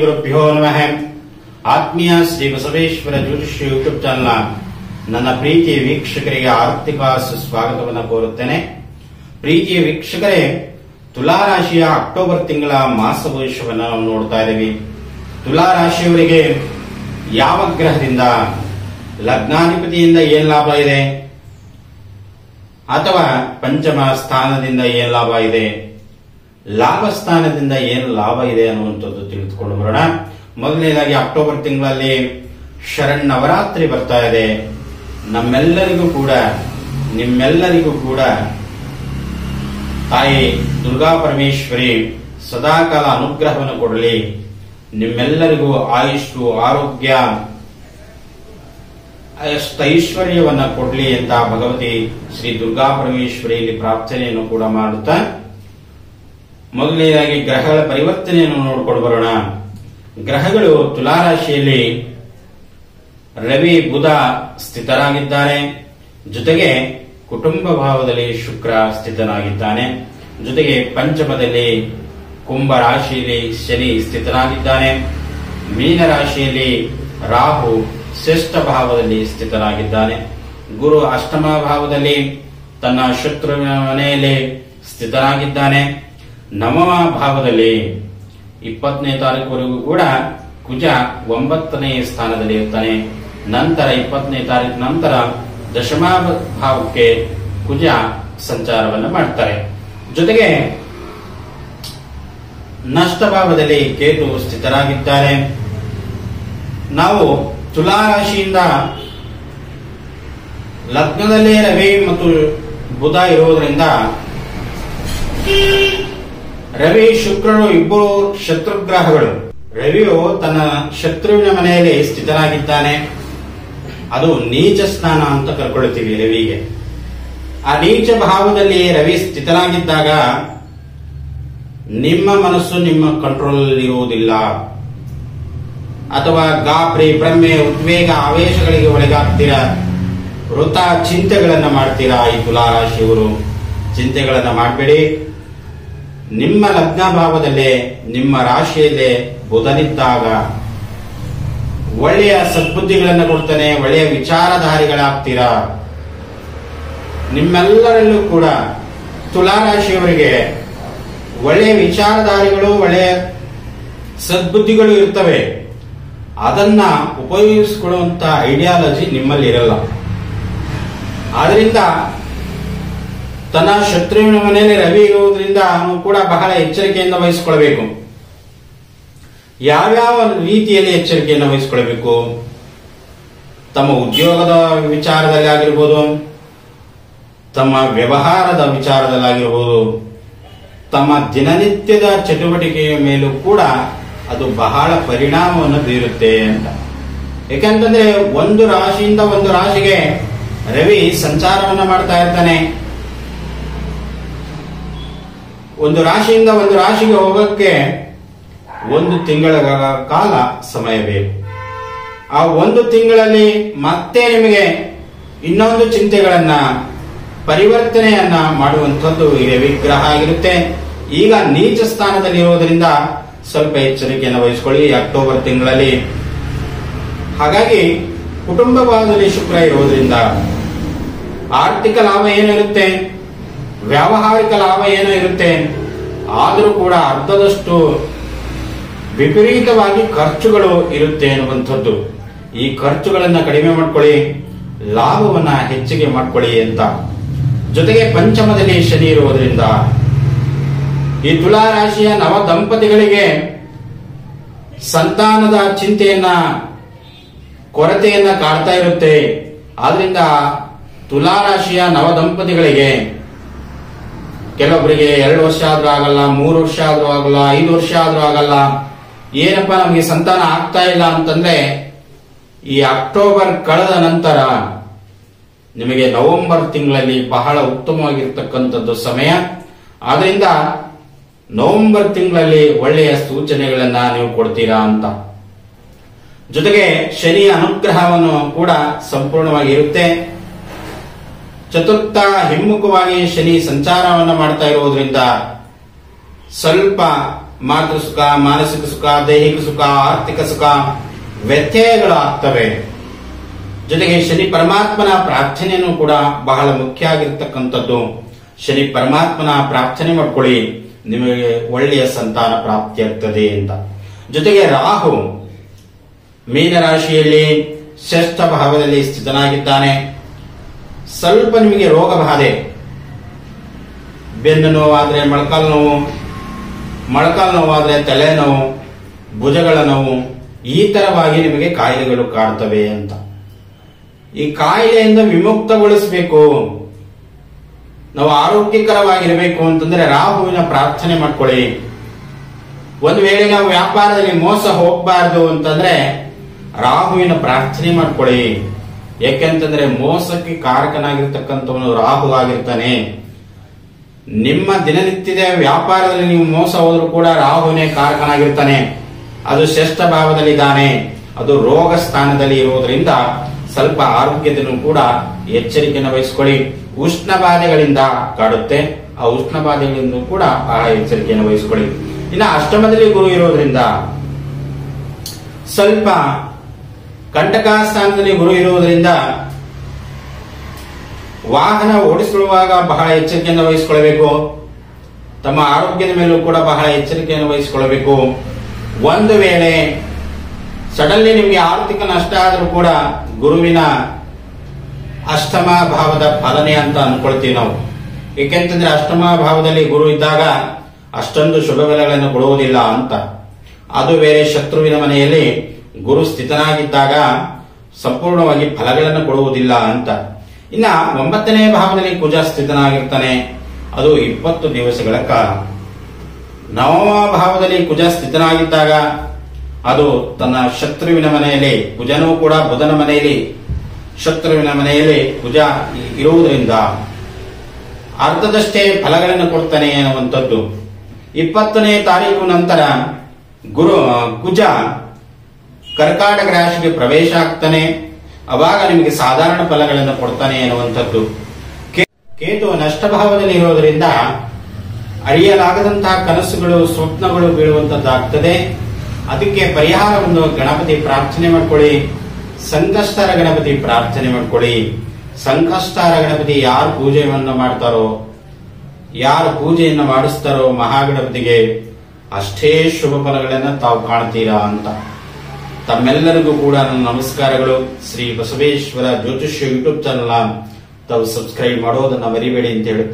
ಗುರುಭ್ಯೋ ನಮಃ. ಆತ್ಮೀಯ ಶ್ರೀ ಬಸವೇಶ್ವರ ಜ್ಯೋತಿಷ್ಯ ಯೂಟ್ಯೂಬ್ ಚಾನೆಲ್ ನನ್ನ ಪ್ರೀತಿಯ ವೀಕ್ಷಕರಿಗೆ ಆರ್ಥಿಕ ಸುಸ್ವಾಗತವನ್ನು ಕೋರುತ್ತೇನೆ. ಪ್ರೀತಿಯ ವೀಕ್ಷಕರೇ, ತುಲಾರಾಶಿಯ ಅಕ್ಟೋಬರ್ ತಿಂಗಳ ಮಾಸ ಭವಿಷ್ಯವನ್ನು ನಾವು ನೋಡ್ತಾ ಇದ್ದೀವಿ. ತುಲಾರಾಶಿಯವರಿಗೆ ಯಾವ ಗ್ರಹದಿಂದ, ಲಗ್ನಾಧಿಪತಿಯಿಂದ ಏನ್ ಲಾಭ ಇದೆ ಅಥವಾ ಪಂಚಮ ಸ್ಥಾನದಿಂದ ಏನ್ ಲಾಭ ಇದೆ, ಲಾಭ ಸ್ಥಾನದಿಂದ ಏನು ಲಾಭ ಇದೆ ಅನ್ನುವಂಥದ್ದು ತಿಳಿದುಕೊಂಡು ಬರೋಣ. ಮೊದಲನೇದಾಗಿ ಅಕ್ಟೋಬರ್ ತಿಂಗಳಲ್ಲಿ ಶರನ್ನವರಾತ್ರಿ ಬರ್ತಾ ಇದೆ. ನಿಮ್ಮೆಲ್ಲರಿಗೂ ಕೂಡ ತಾಯಿ ದುರ್ಗಾ ಪರಮೇಶ್ವರಿ ಸದಾಕಾಲ ಅನುಗ್ರಹವನ್ನು ಕೊಡಲಿ. ನಿಮ್ಮೆಲ್ಲರಿಗೂ ಆಯುಷ್ಯು, ಆರೋಗ್ಯ, ಐಶ್ವರ್ಯವನ್ನ ಕೊಡಲಿ ಅಂತ ಭಗವತಿ ಶ್ರೀ ದುರ್ಗಾ ಪರಮೇಶ್ವರಿಯಲ್ಲಿ ಪ್ರಾರ್ಥನೆಯನ್ನು ಕೂಡ ಮಾಡುತ್ತಾ ಮೊದಲನೇದಾಗಿ ಗ್ರಹಗಳ ಪರಿವರ್ತನೆಯನ್ನು ನೋಡಿಕೊಂಡು ಬರೋಣ. ಗ್ರಹಗಳು ತುಲಾರಾಶಿಯಲ್ಲಿ ರವಿ, ಬುಧ ಸ್ಥಿತರಾಗಿದ್ದಾರೆ. ಜೊತೆಗೆ ಕುಟುಂಬ ಭಾವದಲ್ಲಿ ಶುಕ್ರ ಸ್ಥಿತನಾಗಿದ್ದಾನೆ. ಜೊತೆಗೆ ಪಂಚಮದಲ್ಲಿ ಕುಂಭ ರಾಶಿಯಲ್ಲಿ ಶನಿ ಸ್ಥಿತನಾಗಿದ್ದಾನೆ. ಮೀನ ರಾಶಿಯಲ್ಲಿ ರಾಹು ಶ್ರೇಷ್ಠ ಭಾವದಲ್ಲಿ ಸ್ಥಿತನಾಗಿದ್ದಾನೆ. ಗುರು ಅಷ್ಟಮ ಭಾವದಲ್ಲಿ ತನ್ನ ಶತ್ರುವಿನ ಮನೆಯಲ್ಲಿ ಸ್ಥಿತನಾಗಿದ್ದಾನೆ. ನವಮ ಭಾವದಲ್ಲಿ 20ನೇ ತಾರೀಕುವರೆಗೂ ಕೂಡ ಕುಜ 9ನೇ ಸ್ಥಾನದಲ್ಲಿ ಇರ್ತಾನೆ. ನಂತರ 20ನೇ ತಾರೀಕು ನಂತರ ದಶಮ ಭಾವಕ್ಕೆ ಕುಜ ಸಂಚಾರವನ್ನು ಮಾಡ್ತಾರೆ. ಜೊತೆಗೆ ನಷ್ಟ ಭಾವದಲ್ಲಿ ಕೇತು ಸ್ಥಿತರಾಗಿದ್ದಾರೆ. ನಾವು ತುಲಾರಾಶಿಯಿಂದ ಲಗ್ನದಲ್ಲೇ ರವಿ ಮತ್ತು ಬುಧ ಇರುವುದರಿಂದ ರವಿ, ಶುಕ್ರರು ಇಬ್ಬರು ಶತ್ರುಗ್ರಹಗಳು. ರವಿಯು ತನ್ನ ಶತ್ರುವಿನ ಮನೆಯಲ್ಲಿ ಸ್ಥಿತನಾಗಿದ್ದಾನೆ. ಅದು ನೀಚ ಸ್ನಾನ ಅಂತ ಕರ್ಕೊಳ್ತೀವಿ ರವಿಗೆ. ಆ ನೀಚ ಭಾವದಲ್ಲಿ ರವಿ ಸ್ಥಿತನಾಗಿದ್ದಾಗ ನಿಮ್ಮ ಮನಸ್ಸು ನಿಮ್ಮ ಕಂಟ್ರೋಲ್ ಇರುವುದಿಲ್ಲ, ಅಥವಾ ಗಾಬರಿ, ಭ್ರಮೆ, ಉದ್ವೇಗ, ಆವೇಶಗಳಿಗೆ ಒಳಗಾಗ್ತೀರಾ, ವೃಥ ಚಿಂತೆಗಳನ್ನ ಮಾಡ್ತೀರಾ. ಈ ತುಲಾರಾಶಿಯವರು ಚಿಂತೆಗಳನ್ನ ಮಾಡಬೇಡಿ. ನಿಮ್ಮ ಲಗ್ನ ಭಾವದಲ್ಲೇ, ನಿಮ್ಮ ರಾಶಿಯಲ್ಲೇ ಬುಧನಿದ್ದಾಗ ಒಳ್ಳೆಯ ಸದ್ಬುದ್ಧಿಗಳನ್ನು ಕೊಡ್ತಾನೆ, ಒಳ್ಳೆಯ ವಿಚಾರಧಾರಿಗಳಾಗ್ತೀರಾ. ನಿಮ್ಮೆಲ್ಲರಲ್ಲೂ ಕೂಡ ತುಲಾರಾಶಿಯವರಿಗೆ ಒಳ್ಳೆಯ ವಿಚಾರಧಾರಿಗಳು, ಒಳ್ಳೆಯ ಸದ್ಬುದ್ಧಿಗಳು ಇರ್ತವೆ. ಅದನ್ನ ಉಪಯೋಗಿಸಿಕೊಳ್ಳುವಂತ ಐಡಿಯಾಲಜಿ ನಿಮ್ಮಲ್ಲಿ ಇರಲ್ಲ. ಆದ್ರಿಂದ ತನ್ನ ಶತ್ರುವಿನ ಮನೆಯಲ್ಲಿ ರವಿ ಇರುವುದರಿಂದ ಕೂಡ ಬಹಳ ಎಚ್ಚರಿಕೆಯಿಂದ ವಹಿಸಿಕೊಳ್ಳಬೇಕು. ಯಾವ್ಯಾವ ರೀತಿಯಲ್ಲಿ ಎಚ್ಚರಿಕೆಯನ್ನು ವಹಿಸಿಕೊಳ್ಳಬೇಕು? ತಮ್ಮ ಉದ್ಯೋಗದ ವಿಚಾರದಲ್ಲಿ ಆಗಿರ್ಬೋದು, ತಮ್ಮ ವ್ಯವಹಾರದ ವಿಚಾರದಲ್ಲಾಗಿರ್ಬೋದು, ತಮ್ಮ ದಿನನಿತ್ಯದ ಚಟುವಟಿಕೆಯ ಮೇಲೂ ಕೂಡ ಅದು ಬಹಳ ಪರಿಣಾಮವನ್ನು ಬೀರುತ್ತೆ ಅಂತ. ಯಾಕಂತಂದ್ರೆ ಒಂದು ರಾಶಿಯಿಂದ ಒಂದು ರಾಶಿಗೆ ರವಿ ಸಂಚಾರವನ್ನ ಮಾಡ್ತಾ ಇರ್ತಾನೆ. ಒಂದು ರಾಶಿಯಿಂದ ಒಂದು ರಾಶಿಗೆ ಹೋಗಕ್ಕೆ 1 ತಿಂಗಳ ಕಾಲ ಸಮಯ ಬೇಕು. ಆ 1 ತಿಂಗಳಲ್ಲಿ ಮತ್ತೆ ನಿಮಗೆ ಇನ್ನೊಂದು ಚಿಂತೆಗಳನ್ನ, ಪರಿವರ್ತನೆಯನ್ನ ಮಾಡುವಂಥದ್ದು ಈ ವಿಗ್ರಹ ಆಗಿರುತ್ತೆ. ಈಗ ನೀಚ ಸ್ಥಾನದಲ್ಲಿ ಇರುವುದರಿಂದ ಸ್ವಲ್ಪ ಎಚ್ಚರಿಕೆಯನ್ನು ವಹಿಸಿಕೊಳ್ಳಿ ಅಕ್ಟೋಬರ್ ತಿಂಗಳಲ್ಲಿ. ಹಾಗಾಗಿ ಕುಟುಂಬ ಭಾವದಲ್ಲಿ ಶುಕ್ರ ಇರುವುದರಿಂದ ಆರ್ಥಿಕ ಲಾಭ ಏನಿರುತ್ತೆ, ವ್ಯಾವಹಾರಿಕ ಲಾಭ ಏನೋ ಇರುತ್ತೆ, ಆದರೂ ಕೂಡ ಅರ್ಧದಷ್ಟು ವಿಪರೀತವಾಗಿ ಖರ್ಚುಗಳು ಇರುತ್ತೆ ಅನ್ನುವಂಥದ್ದು. ಈ ಖರ್ಚುಗಳನ್ನ ಕಡಿಮೆ ಮಾಡ್ಕೊಳ್ಳಿ, ಲಾಭವನ್ನ ಹೆಚ್ಚಿಗೆ ಮಾಡ್ಕೊಳ್ಳಿ ಅಂತ. ಜೊತೆಗೆ ಪಂಚಮದಲ್ಲಿ ಶನಿ ಇರುವುದರಿಂದ ಈ ತುಲಾರಾಶಿಯ ನವ ದಂಪತಿಗಳಿಗೆ ಸಂತಾನದ ಚಿಂತೆಯನ್ನ, ಕೊರತೆಯನ್ನ ಕಾಡ್ತಾ ಇರುತ್ತೆ. ಆದ್ರಿಂದ ತುಲಾರಾಶಿಯ ನವ ದಂಪತಿಗಳಿಗೆ ಕೆಲವೊಬ್ಬರಿಗೆ 2 ವರ್ಷ ಆದ್ರೂ ಆಗಲ್ಲ, 3 ವರ್ಷ ಆದ್ರೂ ಆಗಲ್ಲ, 5 ವರ್ಷ ಆದ್ರೂ ಆಗಲ್ಲ. ಏನಪ್ಪ ನಮಗೆ ಸಂತಾನ ಆಗ್ತಾ ಇಲ್ಲ ಅಂತಂದ್ರೆ ಈ ಅಕ್ಟೋಬರ್ ಕಳೆದ ನಂತರ ನಿಮಗೆ ನವೆಂಬರ್ ತಿಂಗಳಲ್ಲಿ ಬಹಳ ಉತ್ತಮವಾಗಿರ್ತಕ್ಕಂಥದ್ದು ಸಮಯ. ಆದ್ರಿಂದ ನವೆಂಬರ್ ತಿಂಗಳಲ್ಲಿ ಒಳ್ಳೆಯ ಸೂಚನೆಗಳನ್ನ ನೀವು ಕೊಡ್ತೀರಾ ಅಂತ. ಜೊತೆಗೆ ಶನಿಯ ಅನುಗ್ರಹವನ್ನು ಕೂಡ ಸಂಪೂರ್ಣವಾಗಿ ಇರುತ್ತೆ. ಚತುರ್ಥ ಹಿಮ್ಮುಖವಾಗಿ ಶನಿ ಸಂಚಾರವನ್ನು ಮಾಡ್ತಾ ಇರುವುದರಿಂದ ಸ್ವಲ್ಪ ಮಾತೃ ಸುಖ, ಮಾನಸಿಕ ಸುಖ, ದೈಹಿಕ ಸುಖ, ಆರ್ಥಿಕ ಸುಖ ವ್ಯತ್ಯಯಗಳು ಆಗ್ತವೆ. ಜೊತೆಗೆ ಶನಿ ಪರಮಾತ್ಮನ ಪ್ರಾರ್ಥನೆಯೂ ಕೂಡ ಬಹಳ ಮುಖ್ಯ ಆಗಿರ್ತಕ್ಕಂಥದ್ದು. ಶನಿ ಪರಮಾತ್ಮನ ಪ್ರಾರ್ಥನೆ ಮಾಡ್ಕೊಳ್ಳಿ, ನಿಮಗೆ ಒಳ್ಳೆಯ ಸಂತಾನ ಪ್ರಾಪ್ತಿಯಾಗ್ತದೆ ಅಂತ. ಜೊತೆಗೆ ರಾಹು ಮೀನರಾಶಿಯಲ್ಲಿ ಷಷ್ಠ ಭಾವದಲ್ಲಿ ಸ್ಥಿತನಾಗಿದ್ದಾನೆ. ಸ್ವಲ್ಪ ನಿಮಗೆ ರೋಗ ಬಾಧೆ, ಬೆನ್ನು ನೋವಾದ್ರೆ ಮೊಳಕಾಲು ನೋವು, ಮೊಳಕಾಲು ನೋವಾದ್ರೆ ತಲೆನೋವು, ಭುಜಗಳ ನೋವು, ಈ ತರವಾಗಿ ನಿಮಗೆ ಕಾಯಿಲೆಗಳು ಕಾಡ್ತವೆ ಅಂತ. ಈ ಕಾಯಿಲೆಯಿಂದ ವಿಮುಕ್ತಗೊಳಿಸಬೇಕು, ನಾವು ಆರೋಗ್ಯಕರವಾಗಿರಬೇಕು ಅಂತಂದ್ರೆ ರಾಹುವಿನ ಪ್ರಾರ್ಥನೆ ಮಾಡ್ಕೊಳ್ಳಿ. ಒಂದು ವೇಳೆ ನಾವು ವ್ಯಾಪಾರದಲ್ಲಿ ಮೋಸ ಹೋಗಬಾರದು ಅಂತಂದ್ರೆ ರಾಹುವಿನ ಪ್ರಾರ್ಥನೆ ಮಾಡ್ಕೊಳ್ಳಿ. ಯಾಕೆಂತಂದ್ರೆ ಮೋಸಕ್ಕೆ ಕಾರಕನಾಗಿರ್ತಕ್ಕಂಥವನು ರಾಹು ಆಗಿರ್ತಾನೆ. ನಿಮ್ಮ ದಿನನಿತ್ಯದ ವ್ಯಾಪಾರದಲ್ಲಿ ನೀವು ಮೋಸ ಹೋದ್ರೂ ಕೂಡ ರಾಹುವಿನೇ ಕಾರಕನಾಗಿರ್ತಾನೆ. ಅದು ಷಷ್ಠ ಭಾವದಲ್ಲಿದ್ದಾನೆ, ಅದು ರೋಗ ಸ್ಥಾನದಲ್ಲಿ ಇರುವುದರಿಂದ ಸ್ವಲ್ಪ ಆರೋಗ್ಯದಲ್ಲೂ ಕೂಡ ಎಚ್ಚರಿಕೆಯನ್ನು ವಹಿಸಿಕೊಳ್ಳಿ. ಉಷ್ಣ ಬಾಧೆಗಳಿಂದ ಕಾಡುತ್ತೆ, ಆ ಉಷ್ಣ ಬಾಧೆಗಳಿಂದ ಕೂಡ ಬಹಳ ಎಚ್ಚರಿಕೆಯನ್ನು ವಹಿಸಿಕೊಳ್ಳಿ. ಇನ್ನು ಅಷ್ಟಮದಲ್ಲಿ ಗುರು ಇರೋದ್ರಿಂದ ಸ್ವಲ್ಪ ಕಂಟಕ ಸ್ಥಾನದಲ್ಲಿ ಗುರು ಇರುವುದರಿಂದ ವಾಹನ ಓಡಿಸುವಾಗ ಬಹಳ ಎಚ್ಚರಿಕೆಯನ್ನು ವಹಿಸಿಕೊಳ್ಳಬೇಕು. ತಮ್ಮ ಆರೋಗ್ಯದ ಮೇಲೂ ಕೂಡ ಬಹಳ ಎಚ್ಚರಿಕೆಯನ್ನು ವಹಿಸಿಕೊಳ್ಳಬೇಕು. ಒಂದು ವೇಳೆ ಸಡನ್ಲಿ ನಿಮಗೆ ಆರ್ಥಿಕ ನಷ್ಟ ಆದರೂ ಕೂಡ ಗುರುವಿನ ಅಷ್ಟಮ ಭಾವದ ಫಲನೆ ಅಂತ ಅನ್ಕೊಳ್ತೀವಿ ನಾವು. ಏಕೆಂತಂದ್ರೆ ಅಷ್ಟಮ ಭಾವದಲ್ಲಿ ಗುರು ಇದ್ದಾಗ ಅಷ್ಟೊಂದು ಶುಭ ಫಲಗಳನ್ನು ಕೊಡುವುದಿಲ್ಲ ಅಂತ. ಅದು ಬೇರೆ ಶತ್ರುವಿನ ಮನೆಯಲ್ಲಿ ಗುರು ಸ್ಥಿತನಾಗಿದ್ದಾಗ ಸಂಪೂರ್ಣವಾಗಿ ಫಲಗಳನ್ನು ಕೊಡುವುದಿಲ್ಲ ಅಂತ. ಇನ್ನ 9ನೇ ಭಾವದಲ್ಲಿ ಕುಜ ಸ್ಥಿತನಾಗಿರ್ತಾನೆ, ಅದು 20 ದಿವಸಗಳ ಕಾಲ. 9ಮ ಭಾವದಲ್ಲಿ ಕುಜ ಸ್ಥಿತನಾಗಿದ್ದಾಗ ಅದು ತನ್ನ ಶತ್ರುವಿನ ಮನೆಯಲ್ಲಿ, ಕುಜನೂ ಕೂಡ ಬುಧನ ಮನೆಯಲ್ಲಿ ಶತ್ರುವಿನ ಮನೆಯಲ್ಲಿ ಕುಜ ಇರುವುದರಿಂದ ಅರ್ಧದಷ್ಟೇ ಫಲಗಳನ್ನು ಕೊಡ್ತಾನೆ ಅನ್ನುವಂಥದ್ದು. 20ನೇ ತಾರೀಕು ನಂತರ ಕುಜ ಕರ್ಕಾಟಕ ರಾಶಿಗೆ ಪ್ರವೇಶ ಆಗ್ತಾನೆ, ಅವಾಗ ನಿಮಗೆ ಸಾಧಾರಣ ಫಲಗಳನ್ನು ಕೊಡ್ತಾನೆ ಅನ್ನುವಂಥದ್ದು. ಕೇತು ನಷ್ಟಭಾವದಲ್ಲಿ ಇರೋದರಿಂದ ಅರಿಯಲಾಗದಂತಹ ಕನಸುಗಳು, ಸ್ವಪ್ನಗಳು ಬೀಳುವಂತದ್ದಾಗ್ತದೆ. ಅದಕ್ಕೆ ಪರಿಹಾರವನ್ನು ಗಣಪತಿ ಪ್ರಾರ್ಥನೆ ಮಾಡ್ಕೊಳ್ಳಿ, ಸಂಕಷ್ಟರ ಗಣಪತಿ ಪ್ರಾರ್ಥನೆ ಮಾಡ್ಕೊಳ್ಳಿ. ಸಂಕಷ್ಟರ ಗಣಪತಿ ಯಾರು ಪೂಜೆಯನ್ನು ಮಾಡ್ತಾರೋ, ಯಾರು ಪೂಜೆಯನ್ನು ಮಾಡಿಸ್ತಾರೋ ಮಹಾಗಣಪತಿಗೆ ಅಷ್ಟೇ ಶುಭ ಫಲಗಳನ್ನು ತಾವು ಕಾಣ್ತೀರಾ ಅಂತ. ತಮ್ಮೆಲ್ಲರಿಗೂ ಕೂಡ ನನ್ನ ನಮಸ್ಕಾರಗಳು. ಶ್ರೀ ಬಸವೇಶ್ವರ ಜ್ಯೋತಿಷ್ಯ ಯೂಟ್ಯೂಬ್ ಚಾನಲ್ ತಾವು ಸಬ್ಸ್ಕ್ರೈಬ್ ಮಾಡೋದನ್ನ ಮರಿಬೇಡಿ ಅಂತ ಹೇಳಿ